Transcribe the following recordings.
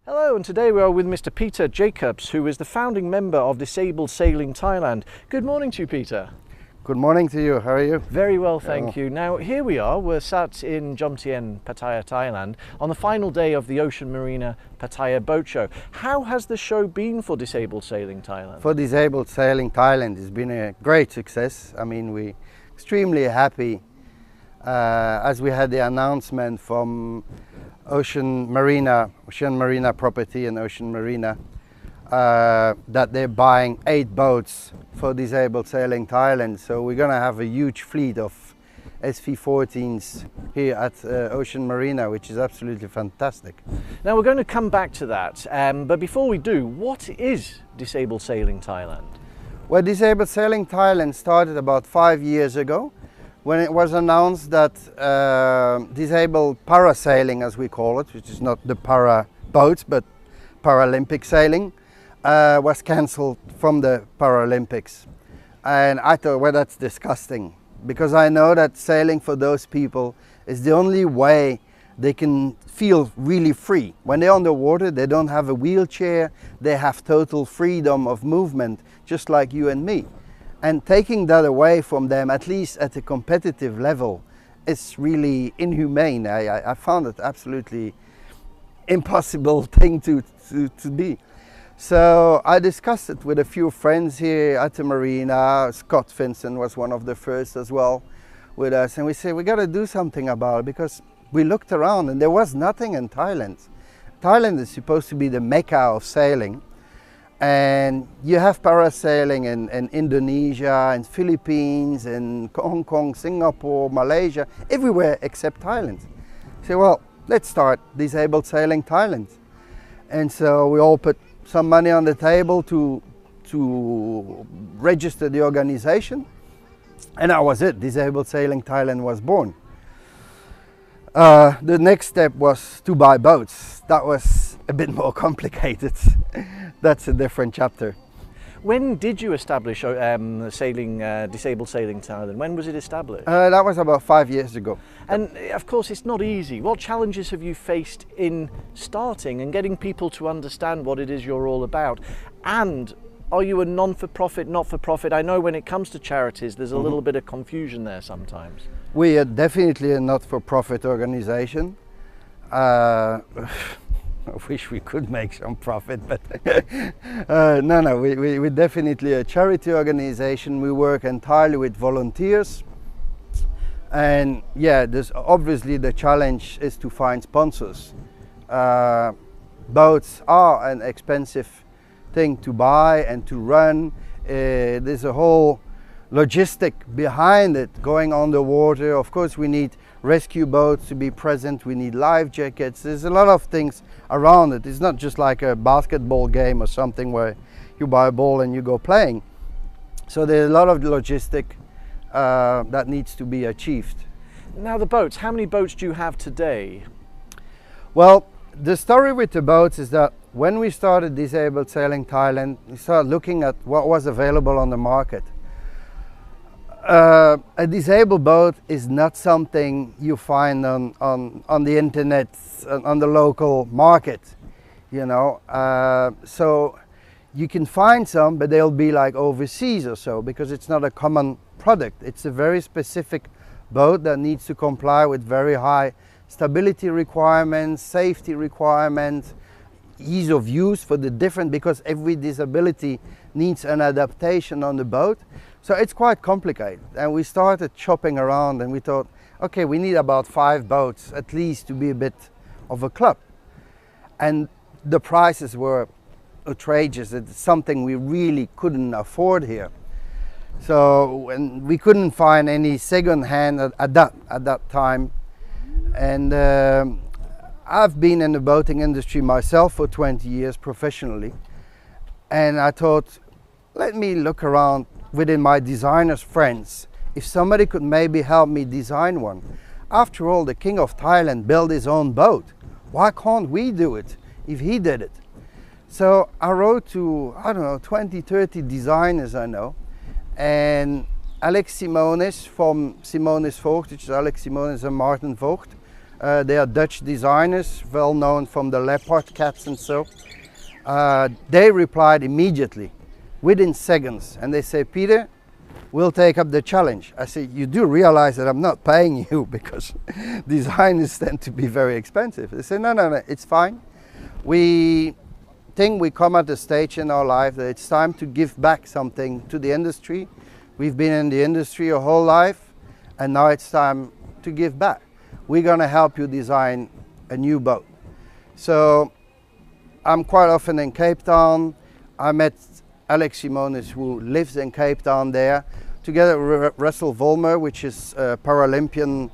Hello, and today we are with Mr. Peter Jacops, who is the founding member of Disabled Sailing Thailand. Good morning to you, Peter. Good morning to you. How are you? Very well, thank you. Now, here we are. We're sat in Jomtien, Pattaya, Thailand, on the final day of the Ocean Marina Pattaya Boat Show. How has the show been for Disabled Sailing Thailand? For Disabled Sailing Thailand, it's been a great success. I mean, we're extremely happy as we had the announcement from Ocean Marina Property and Ocean Marina that they're buying 8 boats for Disabled Sailing Thailand. So we're going to have a huge fleet of SV14s here at Ocean Marina, which is absolutely fantastic. Now we're going to come back to that, but before we do, what is Disabled Sailing Thailand? Well, Disabled Sailing Thailand started about 5 years ago, when it was announced that disabled parasailing, as we call it, which is not the para boats but Paralympic sailing, was cancelled from the Paralympics. And I thought, well, that's disgusting, because I know that sailing for those people is the only way they can feel really free. When they're on the water, they don't have a wheelchair, they have total freedom of movement, just like you and me. And taking that away from them, at least at a competitive level, is really inhumane. I found it absolutely impossible thing to be. So I discussed it with a few friends here at the marina. Scott Vincent was one of the first as well with us. And we said, we got to do something about it, because we looked around and there was nothing in Thailand. Thailand is supposed to be the mecca of sailing. And you have parasailing in Indonesia, and Philippines, and Hong Kong, Singapore, Malaysia, everywhere except Thailand. So, well, let's start Disabled Sailing Thailand. And so we all put some money on the table to register the organization. And that was it. Disabled Sailing Thailand was born. The next step was to buy boats. That was a bit more complicated. That's a different chapter. When did you establish Disabled Sailing Thailand? When was it established? That was about 5 years ago. And of course it's not easy. What challenges have you faced in starting and getting people to understand what it is you're all about? And are you a non-for-profit, not-for-profit? I know when it comes to charities there's a little bit of confusion there sometimes. We are definitely a not-for-profit organization. I wish we could make some profit, but no, we're definitely a charity organization. We work entirely with volunteers. And yeah, there's obviously the challenge is to find sponsors. Boats are an expensive thing to buy and to run. There's a whole logistic behind it, going on the water. Of course, we need rescue boats to be present, we need life jackets. There's a lot of things around it. It's not just like a basketball game or something where you buy a ball and you go playing. So there's a lot of logistic that needs to be achieved. Now the boats, how many boats do you have today? Well, the story with the boats is that when we started Disabled Sailing Thailand, we started looking at what was available on the market. A disabled boat is not something you find on the internet, on the local market, you know. So you can find some, but they'll be like overseas or so, because it's not a common product. It's a very specific boat that needs to comply with very high stability requirements, safety requirements, ease of use for the different, because every disability needs an adaptation on the boat. So it's quite complicated, and we started shopping around and we thought, okay, we need about 5 boats at least to be a bit of a club. And the prices were outrageous. It's something we really couldn't afford here. So and we couldn't find any second hand at that time. And I've been in the boating industry myself for 20 years professionally. And I thought, let me look around within my designers' friends, if somebody could maybe help me design one. After all, the King of Thailand built his own boat. Why can't we do it if he did it? So I wrote to, I don't know, 20, 30 designers I know. And Alex Simonis from Simonis Vogt, which is Alex Simonis and Martin Vogt, They are Dutch designers, well known from the leopard cats and so. They replied immediately, within seconds, and they say, Peter, we'll take up the challenge. I said, you do realize that I'm not paying you because designers tend to be very expensive. They said, no, it's fine. We think we come at a stage in our life that it's time to give back something to the industry. We've been in the industry our whole life, and now it's time to give back. We're going to help you design a new boat. So I'm quite often in Cape Town. I met Alex Simonis, who lives in Cape Town there, together with Russell Vollmer, which is a Paralympian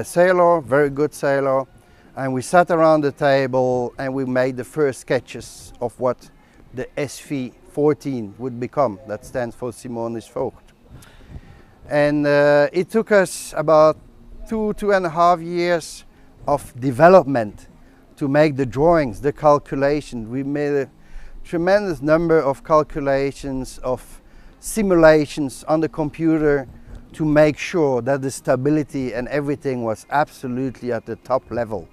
sailor, very good sailor. And we sat around the table and we made the first sketches of what the SV14 would become. That stands for Simonis Voogd. And it took us about 2.5 years of development to make the drawings, the calculation. We made a tremendous number of calculations, of simulations on the computer to make sure that the stability and everything was absolutely at the top level.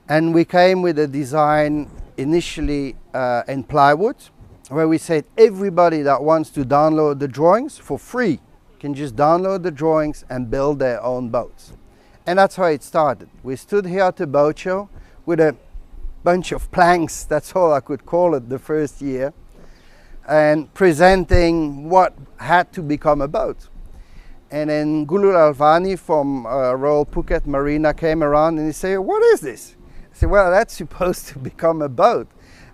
And we came with a design initially in plywood, where we said everybody that wants to download the drawings for free can just download the drawings and build their own boats. And that's how it started. We stood here at the boat show with a bunch of planks, that's all I could call it the first year, and presenting what had to become a boat. And then Gulul Alvani from Royal Phuket Marina came around and he said, what is this? I said, well, that's supposed to become a boat,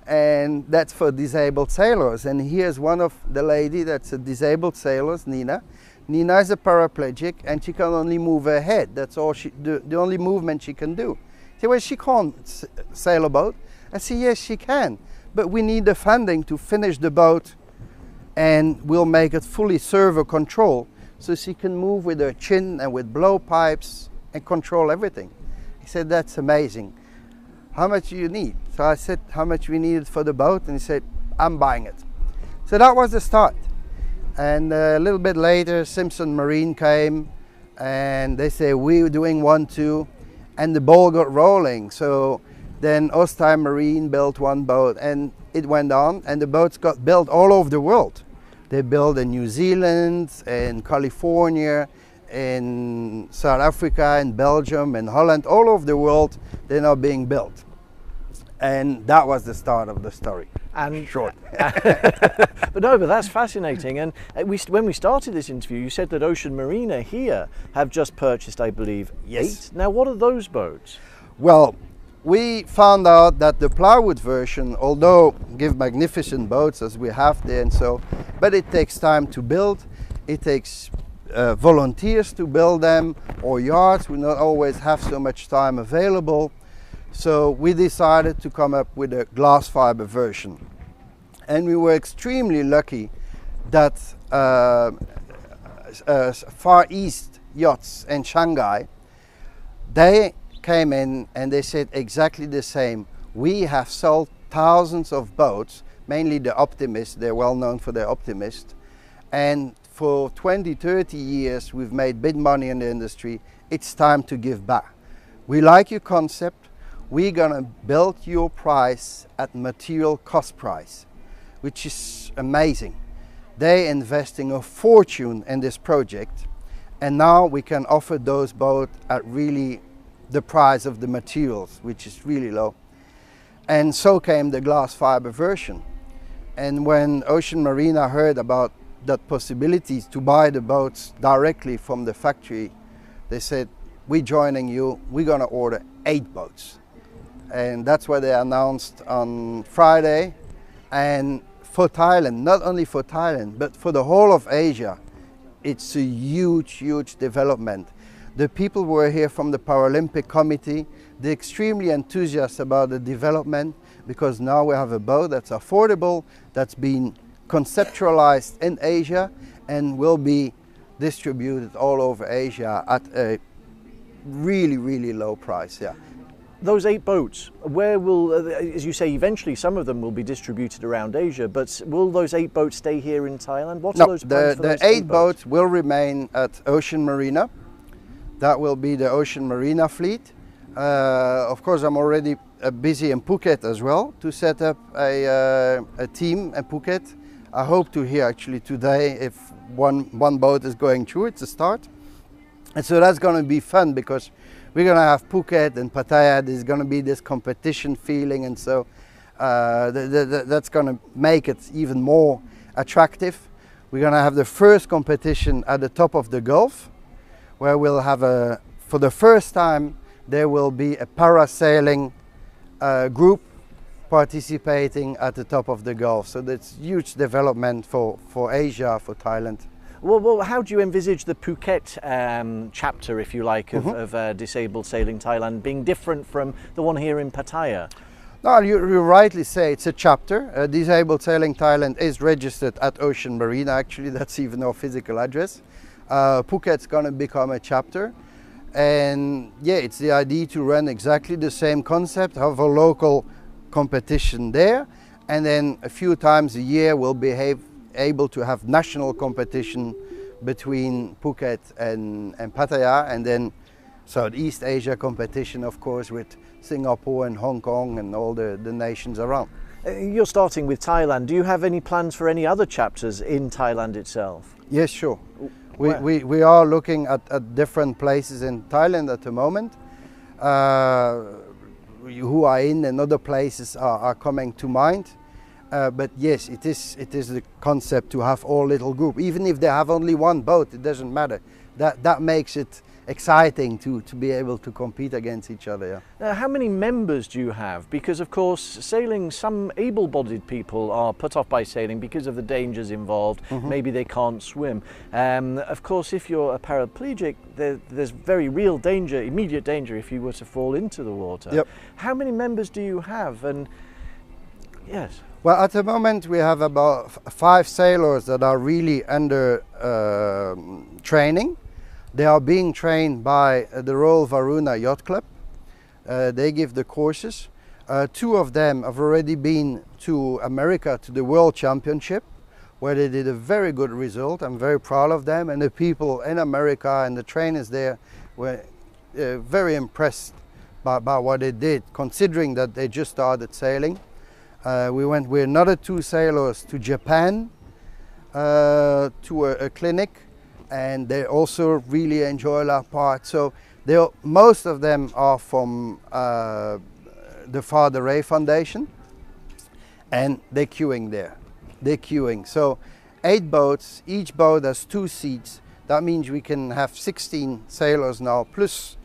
and that's for disabled sailors. And here's one of the lady that's a disabled sailor, Nina. Nina is a paraplegic and she can only move her head. That's all the only movement she can do. She said, well, she can't sail a boat. I said, yes, she can, but we need the funding to finish the boat, and we'll make it fully servo control so she can move with her chin and with blowpipes and control everything. He said, that's amazing. How much do you need? So I said how much we needed for the boat, and he said, I'm buying it. So that was the start. And a little bit later, Simpson Marine came and they say, we're doing one too, and the ball got rolling. So then Ostai Marine built one boat, and it went on, and the boats got built all over the world. They built in New Zealand, in California, in South Africa, in Belgium, in Holland, all over the world, they're now being built. And that was the start of the story. And short. but that's fascinating. And when we started this interview, you said that Ocean Marina here have just purchased, I believe, yes. 8. Now, what are those boats? Well, we found out that the plywood version, although give magnificent boats as we have there and so, but it takes time to build. It takes volunteers to build them, or yards. We not always have so much time available. So we decided to come up with a glass fiber version. And we were extremely lucky that Far East Yachts in Shanghai, they came in and they said exactly the same. We have sold thousands of boats, mainly the Optimist. They're well known for their Optimist. And for 20, 30 years, we've made big money in the industry. It's time to give back. We like your concept. We're gonna build your price at material cost price, which is amazing. They're investing a fortune in this project, and now we can offer those boats at really the price of the materials, which is really low. And so came the glass fiber version. And when Ocean Marina heard about that possibilities to buy the boats directly from the factory, they said, we're joining you, we're gonna order 8 boats. And that's what they announced on Friday. And for Thailand, not only for Thailand, but for the whole of Asia, it's a huge, huge development. The people who were here from the Paralympic Committee, they're extremely enthusiastic about the development, because now we have a boat that's affordable, that's been conceptualized in Asia, and will be distributed all over Asia at a really, really low price. Yeah. Those 8 boats, where will, as you say, eventually some of them will be distributed around Asia, but will those 8 boats stay here in Thailand? What are those plans for those 8 boats will remain at Ocean Marina. That will be the Ocean Marina fleet. Of course, I'm already busy in Phuket as well to set up a team in Phuket. I hope to hear actually today if one boat is going through. It's a start. And so that's going to be fun because we're going to have Phuket and Pattaya. There's going to be this competition feeling, and so that's going to make it even more attractive. We're going to have the first competition at the top of the Gulf, where we'll have for the first time, there will be a parasailing group participating at the top of the Gulf. So that's huge development for Asia, for Thailand. Well, how do you envisage the Phuket chapter, if you like, of Disabled Sailing Thailand being different from the one here in Pattaya? No, you rightly say it's a chapter. Disabled Sailing Thailand is registered at Ocean Marina, actually. That's even our physical address. Phuket's going to become a chapter. And yeah, it's the idea to run exactly the same concept, have a local competition there, and then a few times a year we'll be able to have national competition between Phuket and Pattaya, and then Southeast Asia competition, of course, with Singapore and Hong Kong and all the nations around. You're starting with Thailand. Do you have any plans for any other chapters in Thailand itself? Yes, sure. We are looking at different places in Thailand at the moment. Who are in and other places are coming to mind. But yes, it is the concept to have all little group. Even if they have only one boat, it doesn't matter. That makes it exciting to be able to compete against each other. Yeah. Now, how many members do you have? Because of course sailing, some able-bodied people are put off by sailing because of the dangers involved. Maybe they can't swim. Of course, if you're a paraplegic, there's very real danger, immediate danger, if you were to fall into the water. Yep. How many members do you have? And yes. Well, at the moment we have about 5 sailors that are really under training. They are being trained by the Royal Varuna Yacht Club. They give the courses. 2 of them have already been to America to the World Championship, where they did a very good result. I'm very proud of them, and the people in America and the trainers there were very impressed by what they did, considering that they just started sailing. We went with another 2 sailors to Japan to a clinic, and they also really enjoy that part. So most of them are from the Father Ray Foundation, and they're queuing there. They're queuing. So 8 boats, each boat has 2 seats. That means we can have 16 sailors now, plus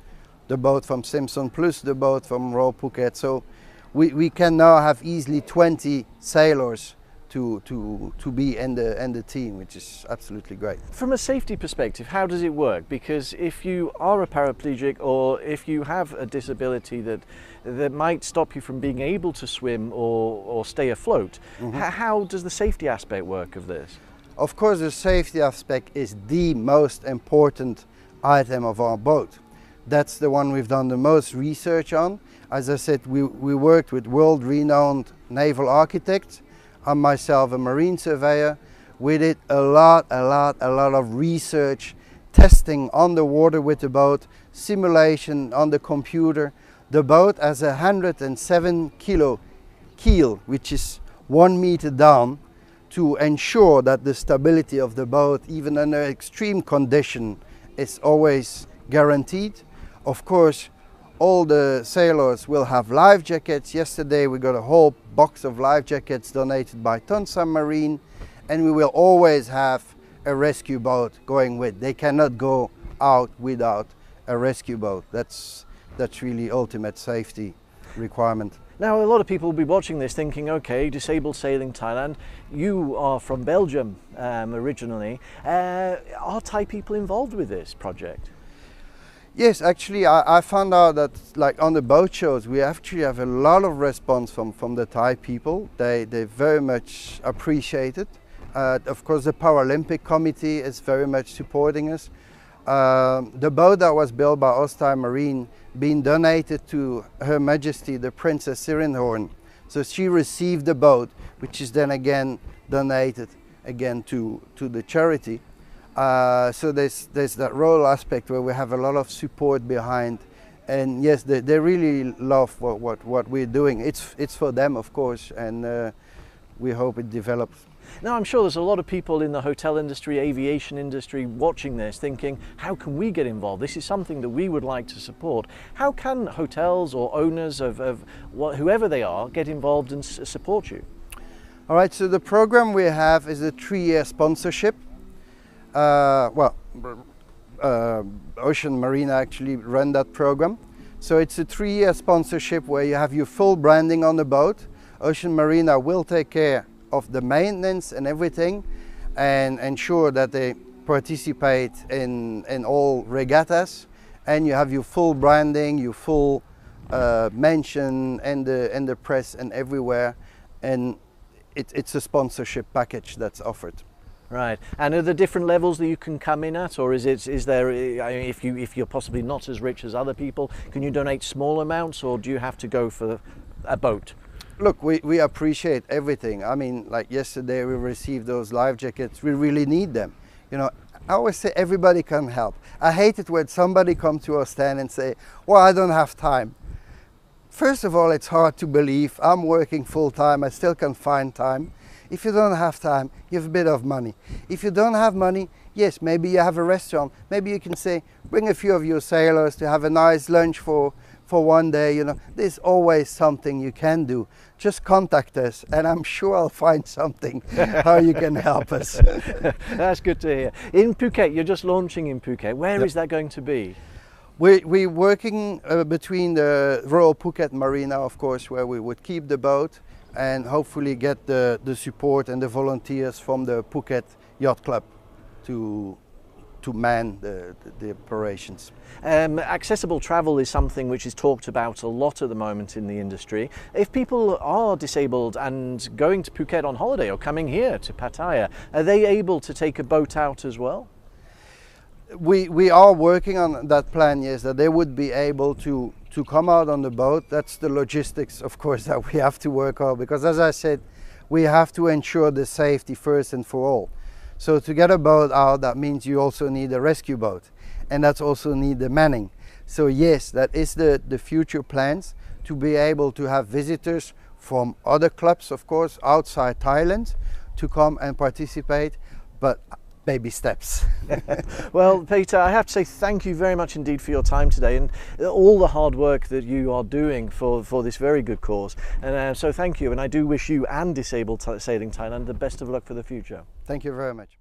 the boat from Simpson, plus the boat from Royal Phuket. So we can now have easily 20 sailors to be in the team, which is absolutely great. From a safety perspective, how does it work? Because if you are a paraplegic, or if you have a disability that might stop you from being able to swim or stay afloat, how does the safety aspect work of this? Of course, the safety aspect is the most important item of our boat. That's the one we've done the most research on. As I said, we worked with world-renowned naval architects. I'm myself a marine surveyor. We did a lot of research, testing on the water with the boat, simulation on the computer. The boat has a 107 kilo keel, which is 1 meter down, to ensure that the stability of the boat, even under extreme condition, is always guaranteed. Of course, all the sailors will have life jackets. Yesterday we got a whole box of life jackets donated by Tonsa Marine, and we will always have a rescue boat going with. They cannot go out without a rescue boat. That's really ultimate safety requirement. Now, a lot of people will be watching this thinking, okay, Disabled Sailing Thailand, you are from Belgium originally. Are Thai people involved with this project? Yes, actually I found out that, like, on the boat shows, we actually have a lot of response from the Thai people. They very much appreciate it. Of course, the Paralympic Committee is very much supporting us. The boat that was built by Ostai Marine being donated to Her Majesty the Princess Sirenhorn. So she received the boat, which is then again donated again to the charity. So there's that role aspect where we have a lot of support behind, and yes, they really love what we're doing. It's for them, of course, and we hope it develops. Now, I'm sure there's a lot of people in the hotel industry, aviation industry watching this thinking, how can we get involved? This is something that we would like to support. How can hotels or owners of whoever they are get involved and support you? All right, so the program we have is a 3-year sponsorship. Ocean Marina actually run that program. So it's a 3-year sponsorship where you have your full branding on the boat. Ocean Marina will take care of the maintenance and everything and ensure that they participate in all regattas, and you have your full branding, your full mention and the press and everywhere, and it's a sponsorship package that's offered. Right, and are there different levels that you can come in at, or is there, I mean, if you're possibly not as rich as other people, can you donate small amounts, or do you have to go for a boat? Look, we appreciate everything. I mean, like yesterday we received those life jackets. We really need them. You know, I always say everybody can help. I hate it when somebody comes to our stand and say, well, I don't have time. First of all, it's hard to believe. I'm working full time. I still can find time. If you don't have time, you have a bit of money. If you don't have money, yes, maybe you have a restaurant. Maybe you can say, bring a few of your sailors to have a nice lunch for one day. You know, there's always something you can do. Just contact us and I'm sure I'll find something how you can help us. That's good to hear. In Phuket, you're just launching in Phuket. Where is that going to be? We're working between the Royal Phuket Marina, of course, where we would keep the boat and hopefully get the support and the volunteers from the Phuket Yacht Club to man the operations. Accessible travel is something which is talked about a lot at the moment in the industry. If people are disabled and going to Phuket on holiday or coming here to Pattaya, are they able to take a boat out as well? We are working on that plan, yes, that they would be able to come out on the boat. That's the logistics, of course, that we have to work on, because as I said, we have to ensure the safety first and for all. So to get a boat out, that means you also need a rescue boat, and that's also need the manning. So yes, that is the future plans, to be able to have visitors from other clubs, of course, outside Thailand, to come and participate, but baby steps. Well, Peter, I have to say thank you very much indeed for your time today and all the hard work that you are doing for this very good cause. And so thank you, and I do wish you and Disabled Sailing Thailand the best of luck for the future. Thank you very much.